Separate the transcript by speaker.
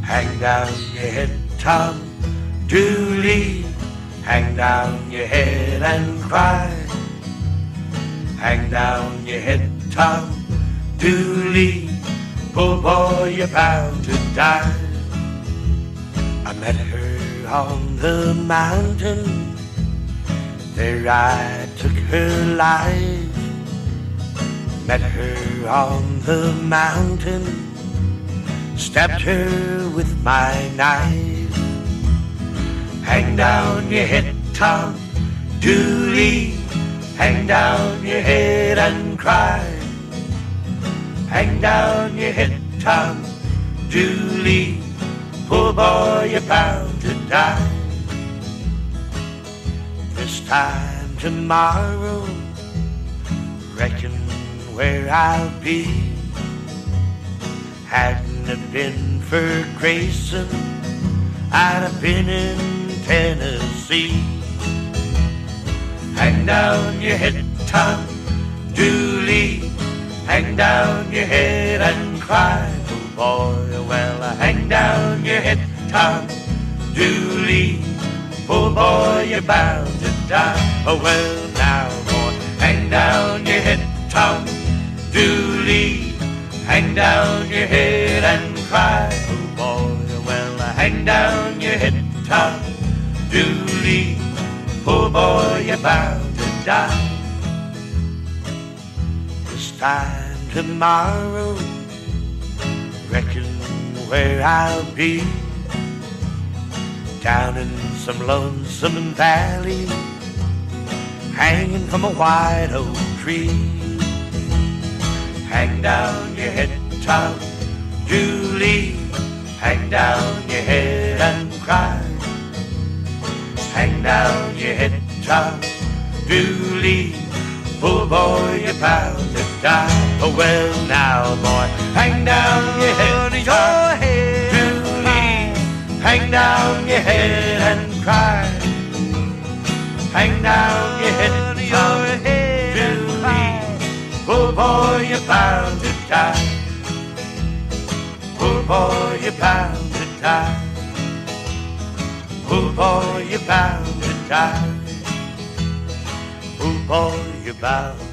Speaker 1: Hang down your head, Tom Dooley. Hang down your head and cry. Hang down your head, Tom Dooley. Poor boy, you're bound to die. I met her on the mountain. There I took her life. Met her on the mountain. Stabbed her with my knife. Hang down your head, Tom Dooley. Hang down your head and cry. Hang down your head, Tom Dooley. Poor boy, you're bound to die. This time tomorrow, reckon where I'll be. Hadn't it been for Grayson, I'd have been in Tennessee. Hang down your head, Tom Dooley. Hang down your head and cry. Oh boy, well, hang down your head, Tom Dooley. Poor boy, you're bound to die. Oh well, now boy, hang down your head, Tom Dooley. Hang down your head and cry. Oh boy, well, hang down your head, Tom Dooley. Poor boy, you're bound to die. This time tomorrow, reckon where I'll be. Down in some lonesome valley, hanging from a white oak tree. Hang down your head, Tom Dooley. Hang down your head and cry. Hang down your head, Tom Dooley. Poor boy, you're bound to die. Oh well, now boy, hang down your head, Tom Dooley. Hang down your head and cry. Hang down your head, Tom Dooley. Poor boy, you're bound to die. Poor boy, you're bound to die. Poor boy, you're bound to die. Poor boy, you're bound